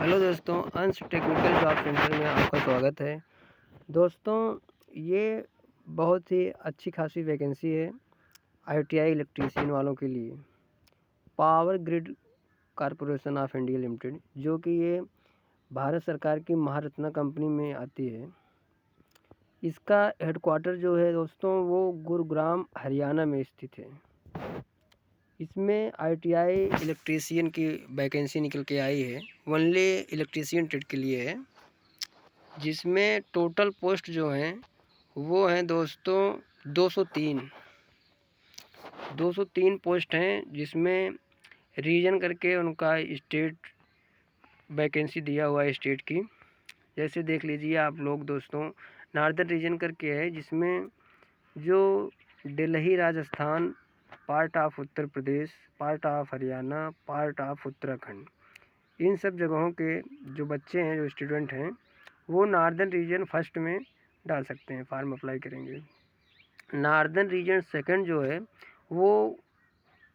Hello दोस्तों, अंश technical job centre में आपका स्वागत है। दोस्तों, ये बहुत ही अच्छी खासी वैकेंसी है आईटीआई इलेक्ट्रीशियन वालों के लिए। Power grid corporation of India limited, जो कि ये भारत सरकार की महारत्ना कंपनी में आती है। इसका हेडक्वार्टर जो है दोस्तों, वो गुरुग्राम हरियाणा में स्थित है। इसमें आईटीआई इलेक्ट्रीशियन की वैकेंसी निकल के आई है, ओनली इलेक्ट्रीशियन ट्रेड के लिए है, जिसमें टोटल पोस्ट जो हैं वो हैं दोस्तों 203 पोस्ट हैं, जिसमें रीजन करके उनका स्टेट वैकेंसी दिया हुआ है स्टेट की। जैसे देख लीजिए आप लोग दोस्तों, नॉर्दर्न रीजन करके है, जिसमें जो Delhi Rajasthan, part of Uttar Pradesh, part of Haryana, part of Uttarakhand, इन सब जगहों के जो बच्चे हैं, जो स्टूडेंट हैं, वो नॉर्दर्न रीजन फर्स्ट में डाल सकते हैं, फॉर्म अप्लाई करेंगे। नॉर्दर्न रीजन सेकंड जो है वो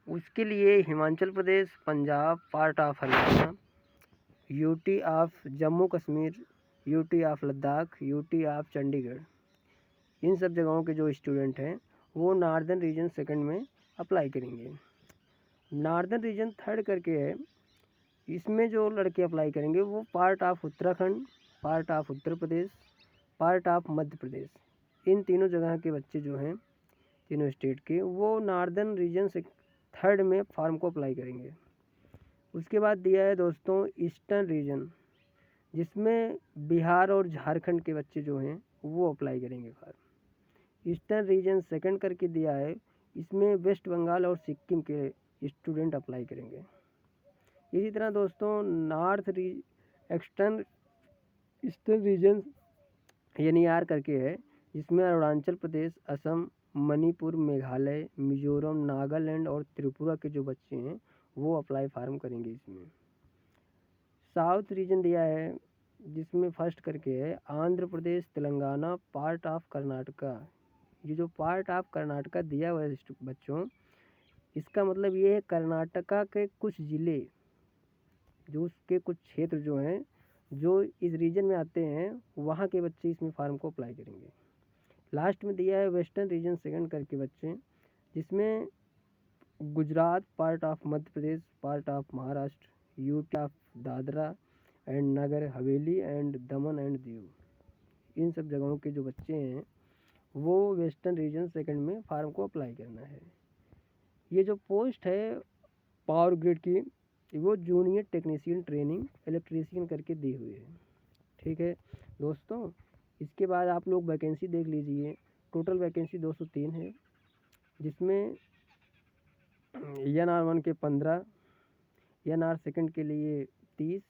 उसके लिए Himachal Pradesh, Punjab, part of Haryana, UT of Jammu Kashmir, UT of Ladakh, UT of Chandigarh, इन सब जगहों के जो स्टूडेंट हैं वो नॉर्दर्न रीजन सेकंड में अप्लाई करेंगे। नॉर्दर्न रीजन थर्ड करके है, इसमें जो लड़के अप्लाई करेंगे वो part of Uttarakhand, part of Uttar Pradesh, part of Madhya Pradesh, इन तीनों जगह के बच्चे जो हैं, तीनों स्टेट के, वो नॉर्दर्न रीजन से थर्ड में फॉर्म को अप्लाई करेंगे। उसके बाद दिया है दोस्तों ईस्टर्न रीजन, जिसमें बिहार और झारखंड के बच्चे जो हैं वो अप्लाई करेंगे फॉर्म। ईस्टर्न रीजन सेकंड करके दिया है, इसमें वेस्ट बंगाल और सिक्किम के स्टूडेंट अप्लाई करेंगे। इसी तरह दोस्तों एक्सटर्न ईस्टर्न रीजन यानी आर करके है, जिसमें अरुणाचल प्रदेश, असम, मणिपुर, मेघालय, मिजोरम, नागालैंड और त्रिपुरा के जो बच्चे हैं वो अप्लाई फॉर्म करेंगे। इसमें साउथ रीजन दिया है, जिसमें फर्स्ट करके है आंध्र प्रदेश, तेलंगाना, पार्ट ऑफ कर्नाटका। ये जो पार्ट ऑफ कर्नाटका दिया हुआ है बच्चों, इसका मतलब ये है कर्नाटका के कुछ ज़िले, जो उसके कुछ क्षेत्र जो हैं, जो इस रीजन में आते हैं, वहाँ के बच्चे इसमें फॉर्म को अप्लाई करेंगे। लास्ट में दिया है वेस्टर्न रीजन सेकंड करके बच्चे, जिसमें Gujarat, part of Madhya Pradesh, part of Maharashtra, UT of Dadra and Nagar Haveli and Daman and Diu, इन सब जगहों के जो बच्चे हैं वो वेस्टर्न रीजन सेकंड में फॉर्म को अप्लाई करना है। ये जो पोस्ट है पावर ग्रिड की, वो जूनियर टेक्नीशियन ट्रेनिंग इलेक्ट्रीशियन करके दी हुई है। ठीक है दोस्तों, इसके बाद आप लोग वैकेंसी देख लीजिए। टोटल वैकेंसी 203 है, जिसमें NR1 के 15, NR सेकंड के लिए 30,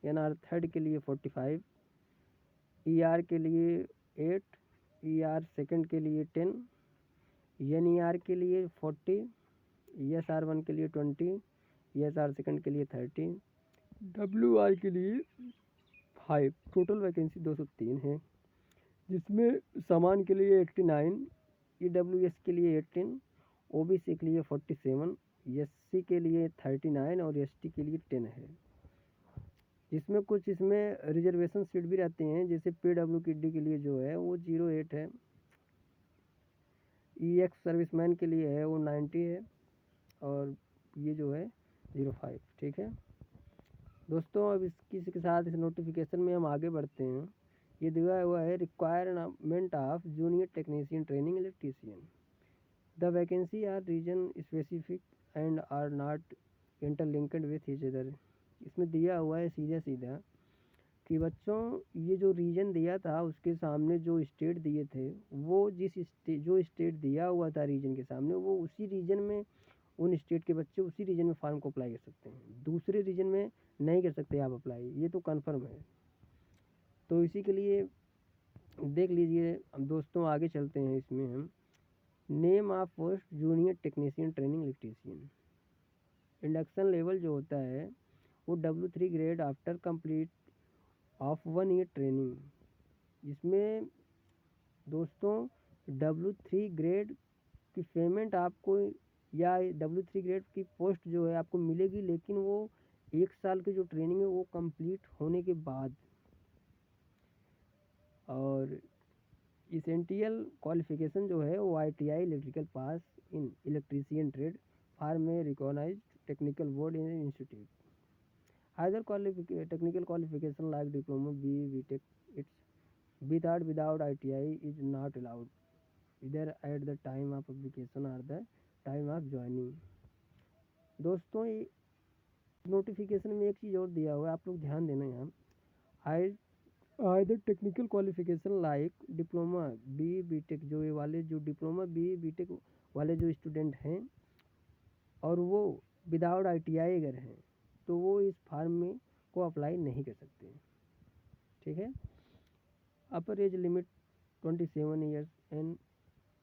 NR थर्ड के लिए 45, ER के लिए 8, ER सेकंड के लिए 10, NER के लिए 40, SR1 के लिए 20, SR सेकंड के लिए 30, WR के लिए 5। टोटल वैकेंसी 203 है, जिसमें सामान के लिए 89, EWS के लिए 18, OBC के लिए 47, SC के लिए 39 और ST के लिए 10 है। जिसमें कुछ इसमें रिजर्वेशन सीट भी रहती हैं, जैसे PWD के लिए जो है वो 08 है, EX सर्विसमैन के लिए है वो 90 है, और ये जो है 05। ठीक है दोस्तों, अब इसी के साथ इस नोटिफिकेशन में हम आगे बढ़ते हैं। ये दिया हुआ है requirement of junior technician training electrician. The vacancy are region specific and are not interlinked with each other. इसमें दिया हुआ है सीधा सीधा कि बच्चों, ये जो रीजन दिया था उसके सामने जो स्टेट दिए थे, वो जो स्टेट दिया हुआ था रीजन के सामने, वो उसी रीजन में उन स्टेट के बच्चे उसी रीजन में फॉर्म को अप्लाई कर सकते हैं, दूसरे रीजन में नहीं कर सकते आप अप्लाई, ये तो कन्फर्म है। तो इसी के लिए देख लीजिए। अब दोस्तों आगे चलते हैं। इसमें हम name of post junior technician training electrician. Induction level जो होता है वो W3 grade after complete of 1 ear training. इसमें दोस्तों W3 ग्रेड की पेमेंट आपको, या W3 ग्रेड की पोस्ट जो है आपको मिलेगी, लेकिन वो 1 साल की जो ट्रेनिंग है वो कंप्लीट होने के बाद और इसेंशियल क्वालिफिकेशन जो है वो ITI इलेक्ट्रिकल पास इन इलेक्ट्रीशियन ट्रेड फार्म में recognised technical board in institute either technical qualification like diploma BTech it's without ITI is not allowed either at the time of application or the time of joining। दोस्तों ये notification में एक चीज़ और दिया हुआ है, आप लोग ध्यान देना यहाँ। either technical qualification like diploma BTech जो ये वाले जो डिप्लोमा BTech वाले जो स्टूडेंट हैं और वो विदाउट ITI अगर हैं तो वो इस फार्म में को अप्लाई नहीं कर सकते। ठीक है। अपर एज लिमिट 27 ईयर्स एंड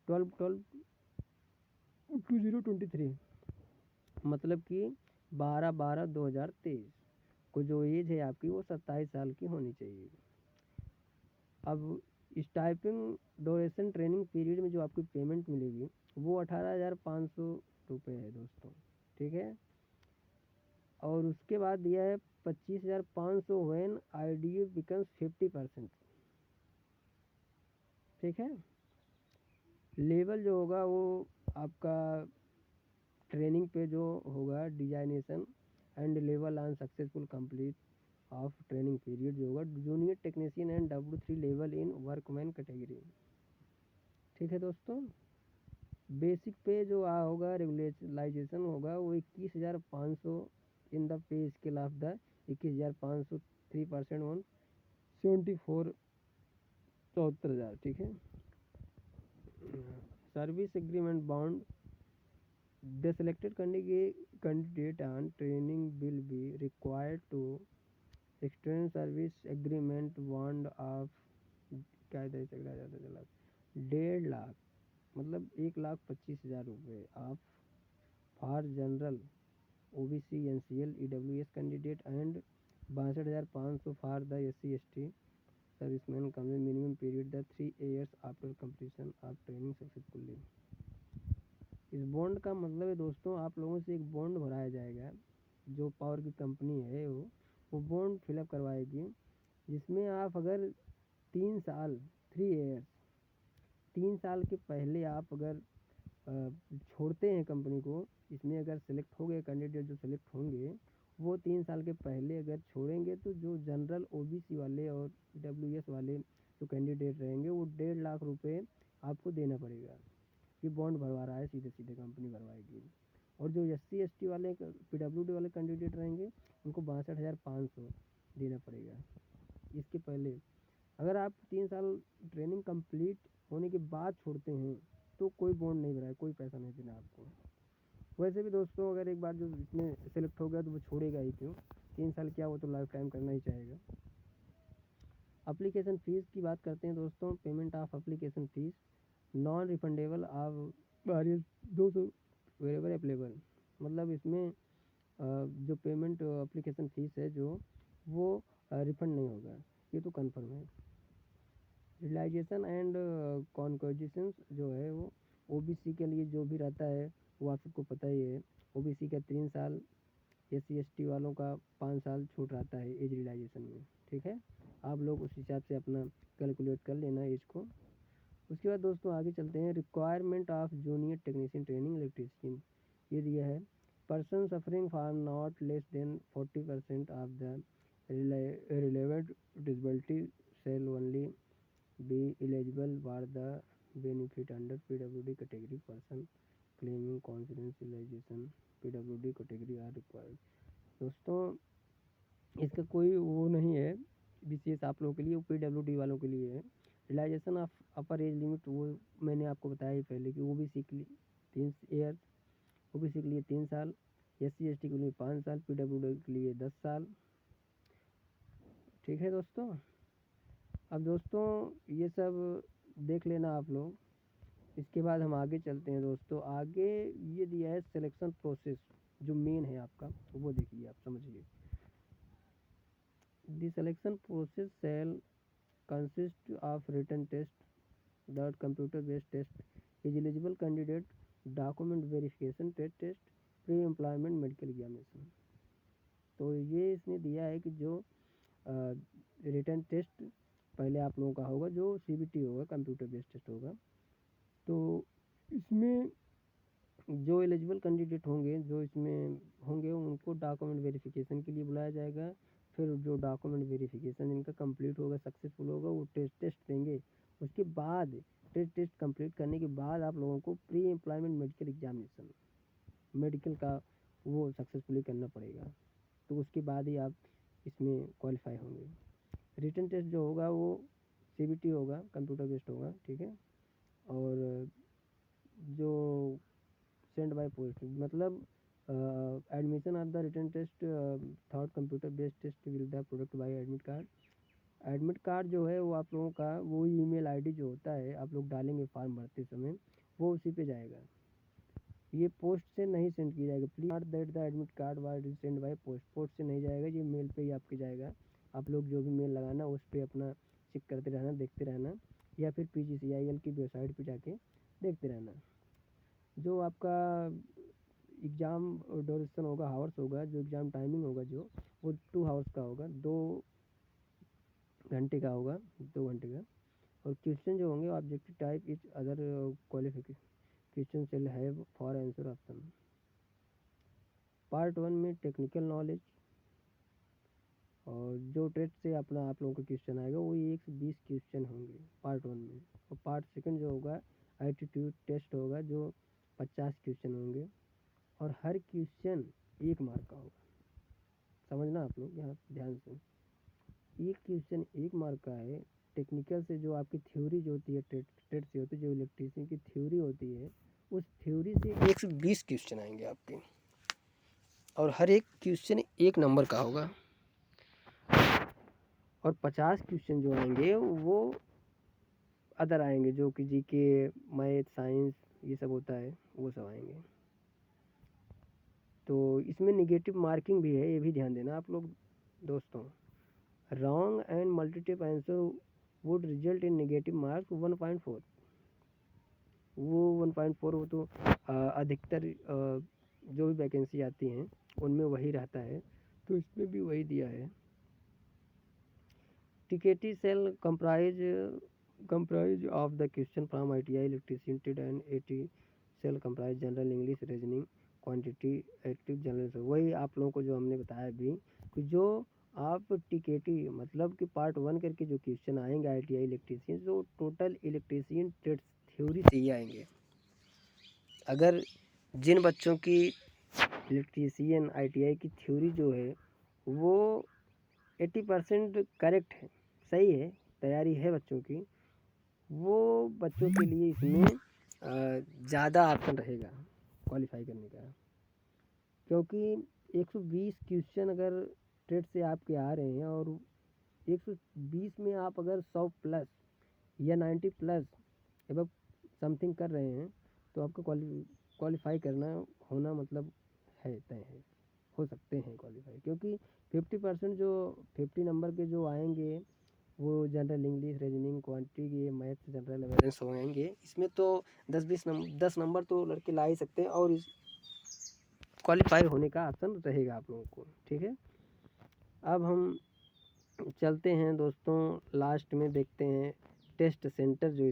12/12/2023 मतलब कि 12/12/2023 को जो एज है आपकी वो 27 साल की होनी चाहिए। अब स्टाइपिंग ड्यूरेशन ट्रेनिंग पीरियड में जो आपकी पेमेंट मिलेगी वो 18,500 रुपये है दोस्तों। ठीक है। और उसके बाद दिया है 25,500 व्हेन IDU बिकम्स 50%। ठीक है। लेवल जो होगा वो आपका ट्रेनिंग पे जो होगा designation and level on successful complete of training period जो होगा junior technician and W3 level in workman category. ठीक है दोस्तों। बेसिक पे जो होगा रेगुलराइजेशन होगा वो 21,500 in the pay scale of the 21,500 3% on 74,74,000। ठीक है। Service agreement bond the selected candidate on training will be required to extend service agreement bond of क्या 1,50,000 मतलब 1,25,000 रुपये of for general OBC NCL EWS candidate and 62,500 for the SC ST serviceman come minimum period the 3 years after completion of training successfully. इस bond का मतलब है दोस्तों आप लोगों से एक बॉन्ड भराया जाएगा, जो पावर की कंपनी है वो बॉन्ड फिलअप करवाएगी, जिसमें आप अगर 3 साल 3 years 3 साल के पहले आप अगर छोड़ते हैं कंपनी को, इसमें अगर सेलेक्ट हो गए कैंडिडेट जो सेलेक्ट होंगे वो 3 साल के पहले अगर छोड़ेंगे तो जो जनरल OBC वाले और WS वाले जो कैंडिडेट रहेंगे वो 1.5 लाख रुपये आपको देना पड़ेगा। ये बॉन्ड भरवा रहा है, सीधे सीधे कंपनी भरवाएगी। और जो SC ST वाले PWD वाले कैंडिडेट रहेंगे उनको 62,500 देना पड़ेगा। इसके पहले अगर आप 3 साल ट्रेनिंग कंप्लीट होने के बाद छोड़ते हैं तो कोई बॉन्ड नहीं भरा है, कोई पैसा नहीं देना आपको। वैसे भी दोस्तों अगर एक बार जो इसमें सेलेक्ट हो गया तो वो छोड़ेगा ही क्यों, 3 साल क्या वो तो लाइफ टाइम करना ही चाहेगा। अप्लीकेशन फ़ीस की बात करते हैं दोस्तों। Payment of application fees non refundable of 200 wherever available मतलब इसमें जो पेमेंट अप्लीकेशन फ़ीस है जो वो रिफंड नहीं होगा, ये तो कन्फर्म है। रियलाइजेशन एंड कॉन्कोजिशंस जो है वो OBC के लिए जो भी रहता है वो आप सबको पता ही है। OBC का 3 साल, SC ST वालों का 5 साल छूट रहता है एज रियलाइजेशन में। ठीक है। आप लोग उस हिसाब से अपना कैलकुलेट कर लेना एज को। उसके बाद दोस्तों आगे चलते हैं। Requirement of junior technician training electrician ये दिया है। Person suffering from not less than 40% of the relevant disability shall only be eligible for the benefit under PWD category। person claiming confidentialization PWD category are required। दोस्तों इसका कोई वो नहीं है विशेष आप लोगों के लिए, वो PWD वालों के लिए है। Realization of upper age limit वो मैंने आपको बताया ही पहले कि OBC के लिए 3 ईयर, OBC के लिए 3 साल, SC ST के लिए 5 साल, PWD के लिए 10 साल। ठीक है दोस्तों। अब दोस्तों ये सब देख लेना आप लोग। इसके बाद हम आगे चलते हैं दोस्तों। आगे ये दिया है सिलेक्शन प्रोसेस जो मेन है आपका, वो देखिए आप समझिए। The selection process shall consist of written test that computer based test is eligible candidate document verification test pre employment medical examination. तो ये इसने दिया है कि जो रिटन टेस्ट पहले आप लोगों का होगा, जो CBT होगा, कंप्यूटर बेस्ड टेस्ट होगा। तो इसमें जो एलिजिबल कैंडिडेट होंगे, जो इसमें होंगे, उनको डॉक्यूमेंट वेरिफिकेशन के लिए बुलाया जाएगा। फिर जो डॉक्यूमेंट वेरिफिकेशन इनका कंप्लीट होगा, सक्सेसफुल होगा, वो टेस्ट देंगे। उसके बाद टेस्ट कंप्लीट करने के बाद आप लोगों को pre employment medical examination, medical का वो सक्सेसफुली करना पड़ेगा। तो उसके बाद ही आप इसमें क्वालिफाई होंगे। रिटन टेस्ट जो होगा वो CBT होगा, कंप्यूटर बेस्ड होगा, ठीक है। और जो सेंड बाय पोस्ट, मतलब admission of the written test third computer based test will the product by admit card. Admit card जो है वो आप लोगों का वो ईमेल आईडी जो होता है, आप लोग डालेंगे फॉर्म भरते समय, वो उसी पे जाएगा। ये पोस्ट से नहीं सेंड किया जाएगा। Please note that the admit card was send by post. Post से नहीं जाएगा, ये मेल पे ही आपके जाएगा। आप लोग जो भी मेल लगाना उस पर अपना चेक करते रहना, देखते रहना, या फिर PGCIL की वेबसाइट पे जाके देखते रहना। जो आपका एग्ज़ाम ड्यूरेशन होगा, हावर्स होगा, जो एग्ज़ाम टाइमिंग होगा जो, वो 2 हावर्स का होगा, 2 घंटे का होगा, 2 घंटे का। और क्वेश्चन जो होंगे objective type each other qualification question shall have four answer option. Part 1 में टेक्निकल नॉलेज, और जो ट्रेड से अपना आप लोगों का क्वेश्चन आएगा वो 120 क्वेश्चन होंगे पार्ट 1 में। और पार्ट 2 जो होगा एप्टीट्यूड टेस्ट होगा, जो 50 क्वेश्चन होंगे, और हर क्वेश्चन 1 मार्क का होगा। समझना आप लोग यहाँ ध्यान से, एक क्वेश्चन 1 मार्क का है। टेक्निकल से जो आपकी थ्योरी जो होती है, ट्रेड से होती है, जो इलेक्ट्रीशियन की थ्योरी होती है, उस थ्योरी से 120 क्वेश्चन आएंगे आपके, और हर एक क्वेश्चन 1 नंबर का होगा। और 50 क्वेश्चन जो आएंगे वो अदर आएंगे, जो कि GK, मैथ, साइंस, ये सब होता है, वो सब आएंगे। तो इसमें निगेटिव मार्किंग भी है, ये भी ध्यान देना आप लोग दोस्तों। Wrong and multiple answer would result in negative marks 1.4। वो 1.4 वो तो अधिकतर जो भी वैकेंसी आती हैं उनमें वही रहता है, तो इसमें भी वही दिया है। TKT cell comprise of the question from ITI electrician TED and AT cell comprise general English reasoning quantity active general. वही आप लोगों को जो हमने बताया अभी, कि जो आप TKT मतलब कि पार्ट 1 करके जो क्वेश्चन आएंगे ITI इलेक्ट्रीशियन, जो टोटल इलेक्ट्रीशियन ट्रेड थ्योरी से ही आएंगे। अगर जिन बच्चों की इलेक्ट्रीशियन ITI की थ्योरी जो है वो 80% करेक्ट है, सही है, तैयारी है बच्चों की, वो बच्चों के लिए इसमें ज़्यादा ऑप्शन रहेगा क्वालिफाई करने का। क्योंकि 120 क्वेश्चन अगर ट्रेड से आपके आ रहे हैं, और 120 में आप अगर 100 प्लस या 90 प्लस एबव समथिंग कर रहे हैं, तो आपको क्वालिफाई करना होना मतलब है, तय है, हो सकते हैं क्वालिफाई। क्योंकि 50% जो 50 नंबर के जो आएंगे वो जनरल इंग्लिश, रीजनिंग, क्वांटिटी के, मैथ्स, जनरल अवेयरनेस होंगे। इसमें तो 10 नंबर तो लड़के ला ही सकते हैं, और इस क्वालिफाई होने का ऑप्शन रहेगा आप लोगों को, ठीक है। अब हम चलते हैं दोस्तों, लास्ट में देखते हैं टेस्ट सेंटर जो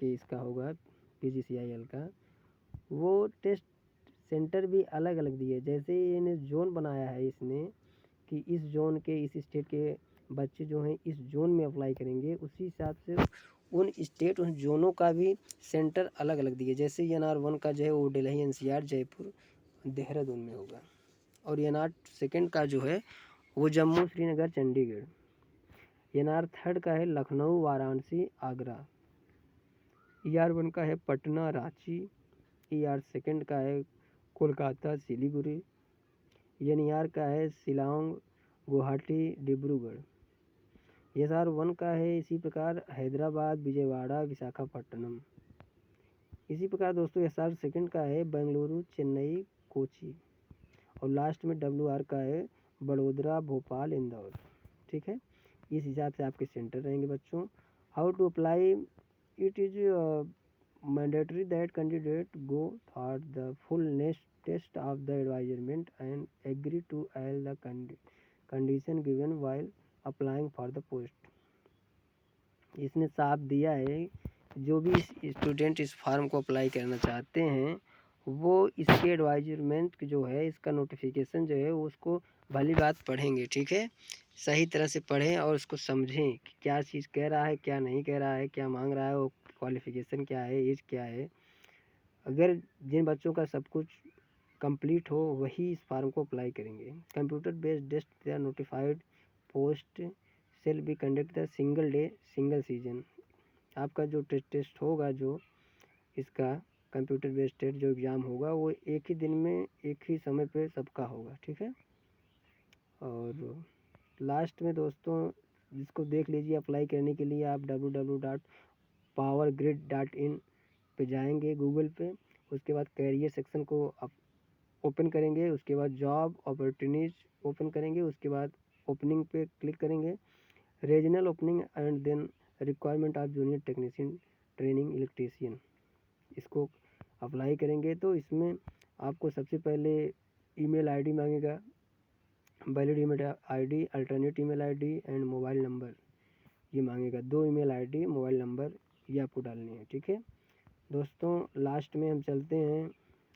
इसका होगा PGCIL का, वो टेस्ट सेंटर भी अलग अलग दिए। जैसे इन्हें जोन बनाया है इसने, कि इस जोन के, इस स्टेट के बच्चे जो हैं इस जोन में अप्लाई करेंगे, उसी हिसाब से उन स्टेट, उन जोनों का भी सेंटर अलग अलग दिए। जैसे NR1 का जो है वो दिल्ली, NCR, जयपुर, देहरादून में होगा। और NR2 का जो है वो जम्मू, श्रीनगर, चंडीगढ़। NR3 का है लखनऊ, वाराणसी, आगरा। ER1 का है पटना, रांची। ER2 का है कोलकाता, सिलीगुड़ी। NER का है शिलांग, गुवाहाटी, डिब्रूगढ़। SR1 का है इसी प्रकार हैदराबाद, विजयवाड़ा, विशाखापट्टनम। इसी प्रकार दोस्तों SR2 का है बेंगलुरु, चेन्नई, कोची। और लास्ट में WR का है बड़ोदरा, भोपाल, इंदौर, ठीक है। इस हिसाब से आपके सेंटर रहेंगे बच्चों। How to apply, it is mandatory that candidate go through the full next test of the advisement and agree to all the condition given while applying for the post. इसने साफ दिया है जो भी स्टूडेंट इस form को apply करना चाहते हैं वो इसके एडवाइजमेंट जो है, इसका नोटिफिकेशन जो है वो उसको भली बात पढ़ेंगे, ठीक है। सही तरह से पढ़ें और उसको समझें कि क्या चीज़ कह रहा है, क्या नहीं कह रहा है, क्या मांग रहा है, वो क्वालिफ़िकेशन क्या है, एज क्या है। अगर जिन बच्चों का सब कुछ कंप्लीट हो वही इस फॉर्म को अप्लाई करेंगे। Computer based test the notified post shall be conduct the single day single season. आपका जो टेस्ट होगा, जो इसका कंप्यूटर बेस्ड टेस्ट जो एग्ज़ाम होगा वो एक ही दिन में एक ही समय पे सबका होगा, ठीक है। और लास्ट में दोस्तों जिसको देख लीजिए, अप्लाई करने के लिए आप www.powergrid.in पे जाएंगे गूगल पे। उसके बाद कैरियर सेक्शन को आप ओपन करेंगे, उसके बाद जॉब अपॉर्चुनिटीज ओपन करेंगे, उसके बाद ओपनिंग पे क्लिक करेंगे, regional opening and then requirement of junior technician training electrician. इसको अप्लाई करेंगे तो इसमें आपको सबसे पहले ईमेल आईडी मांगेगा, valid email ID, alternate email ID and mobile number ये मांगेगा। 2 ईमेल आईडी, मोबाइल नंबर ये आपको डालनी है, ठीक है दोस्तों। लास्ट में हम चलते हैं,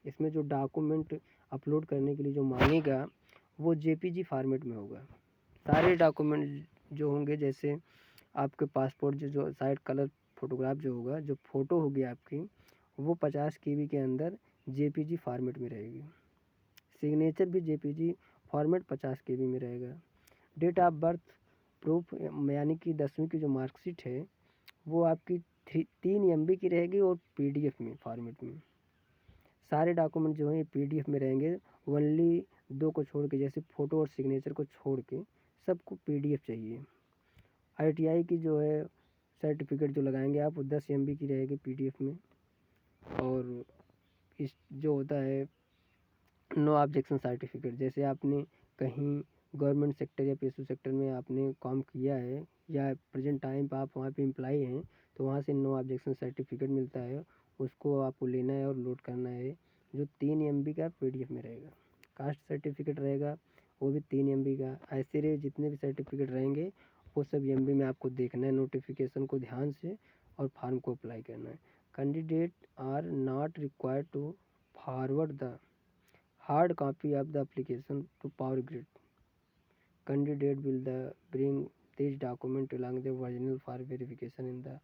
इसमें जो डॉक्यूमेंट अपलोड करने के लिए जो मांगेगा वो जेपीजी फॉर्मेट में होगा। सारे डॉक्यूमेंट जो होंगे, जैसे आपके पासपोर्ट जो साइड कलर फोटोग्राफ जो होगा, जो फ़ोटो होगी आपकी वो 50 KB के अंदर जेपीजी फॉर्मेट में रहेगी। सिग्नेचर भी जेपीजी फॉर्मेट 50 KB में रहेगा। डेट ऑफ बर्थ प्रूफ यानी कि 10वीं की जो मार्कशीट है वो आपकी 3 MB की रहेगी और PDF में फॉर्मेट में। सारे डॉक्यूमेंट जो हैं PDF में रहेंगे, ओनली 2 को छोड़ के, जैसे फ़ोटो और सिग्नेचर को छोड़ के सबको PDF चाहिए। ITI की जो है सर्टिफिकेट जो लगाएंगे आप वो 10 MB की रहेगी PDF में। और इस जो होता है नो ऑब्जेक्शन सर्टिफिकेट, जैसे आपने कहीं गवर्नमेंट सेक्टर या PSU सेक्टर में आपने काम किया है या प्रेजेंट टाइम पर आप वहाँ पे एम्प्लॉई हैं तो वहाँ से नो ऑब्जेक्शन सर्टिफिकेट मिलता है, उसको आपको लेना है और लोड करना है, जो 3 MB का PDF में रहेगा। कास्ट सर्टिफिकेट रहेगा वो भी 3 MB का। ऐसे रहे जितने भी सर्टिफिकेट रहेंगे वो सब MB में आपको देखना है, नोटिफिकेशन को ध्यान से और फॉर्म को अप्लाई करना है। Candidate are not required to forward the hard copy of the application to PowerGrid. Candidate will bring this document along the original for verification in the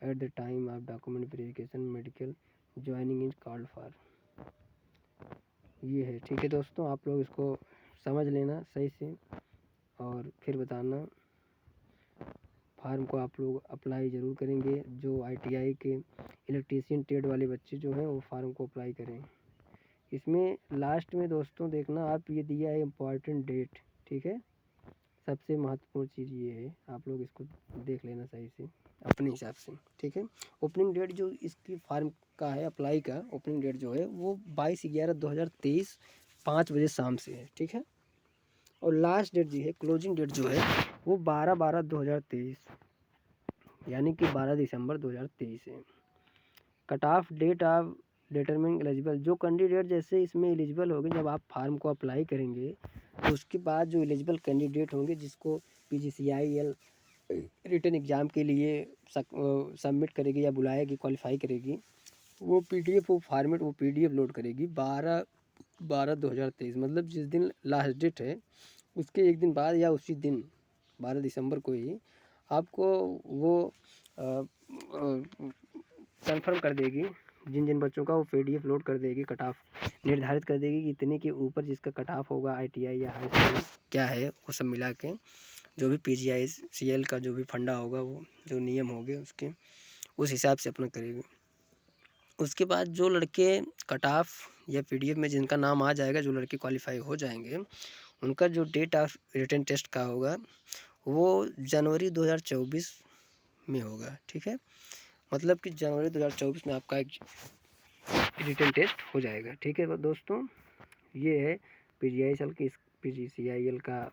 at the time of document verification medical joining is called for। ये है, ठीक है दोस्तों, आप लोग इसको समझ लेना सही से और फिर बताना। फार्म को आप लोग अप्लाई ज़रूर करेंगे। जो ITI के इलेक्ट्रीशियन ट्रेड वाले बच्चे जो हैं वो फार्म को अप्लाई करें। इसमें लास्ट में दोस्तों देखना, आप ये दिया है इम्पॉर्टेंट डेट, ठीक है। सबसे महत्वपूर्ण चीज़ ये है, आप लोग इसको देख लेना सही से अपने हिसाब से, ठीक है। ओपनिंग डेट जो इसकी फार्म का है अप्लाई का, ओपनिंग डेट जो है वो 22/11/2023 5 बजे शाम से है, ठीक है। और लास्ट डेट जो है, क्लोजिंग डेट जो है वो 12/12/2023 यानी कि 12 दिसंबर 2023 है। Cut off date of determine eligible, जो कैंडिडेट जैसे इसमें एलिजिबल होंगे, जब आप फार्म को अप्लाई करेंगे तो उसके बाद जो एलिजिबल कैंडिडेट होंगे जिसको PGCIL रिटन एग्ज़ाम के लिए सबमिट करेगी या बुलाएगी, क्वालिफाई करेगी, वो PDF वो फॉर्मेट वो PDF लोड करेगी 12/12/2023, मतलब जिस दिन लास्ट डेट है उसके एक दिन बाद या उसी दिन 12 दिसंबर को ही आपको वो कंफर्म कर देगी। जिन जिन बच्चों का वो PDF लोड कर देगी, कट ऑफ निर्धारित कर देगी कि इतने के ऊपर जिसका कट ऑफ होगा ITI या हाई स्कूल क्या है वो सब मिला के, जो भी PGCIL का जो भी फंडा होगा, वो जो नियम होंगे उसके उस हिसाब से अपना करेगी। उसके बाद जो लड़के कट ऑफ या PDF में जिनका नाम आ जाएगा, जो लड़के क्वालिफाई हो जाएंगे, उनका जो डेट ऑफ रिटन टेस्ट का होगा वो जनवरी 2024 में होगा, ठीक है। मतलब कि जनवरी 2024 में आपका एक रिटन टेस्ट हो जाएगा, ठीक है दोस्तों। ये है PGCIL का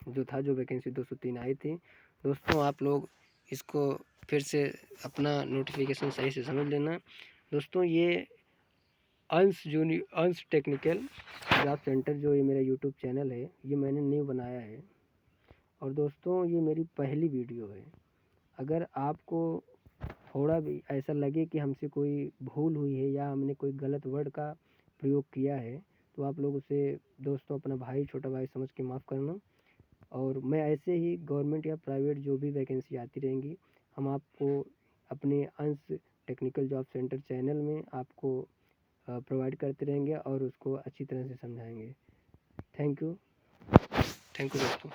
जो था, जो वैकेंसी 203 आई थी दोस्तों। आप लोग इसको फिर से अपना नोटिफिकेशन सही से समझ लेना दोस्तों। ये अंश टेक्निकल जॉब सेंटर जो ये मेरा यूट्यूब चैनल है, ये मैंने न्यू बनाया है। और दोस्तों ये मेरी पहली वीडियो है। अगर आपको थोड़ा भी ऐसा लगे कि हमसे कोई भूल हुई है या हमने कोई गलत वर्ड का प्रयोग किया है, तो आप लोग उसे दोस्तों अपना भाई, छोटा भाई समझ के माफ़ करना। और मैं ऐसे ही गवर्नमेंट या प्राइवेट जो भी वैकेंसी आती रहेंगी, हम आपको अपने अंश टेक्निकल जॉब सेंटर चैनल में आपको प्रोवाइड करते रहेंगे और उसको अच्छी तरह से समझाएंगे। थैंक यू दोस्तों।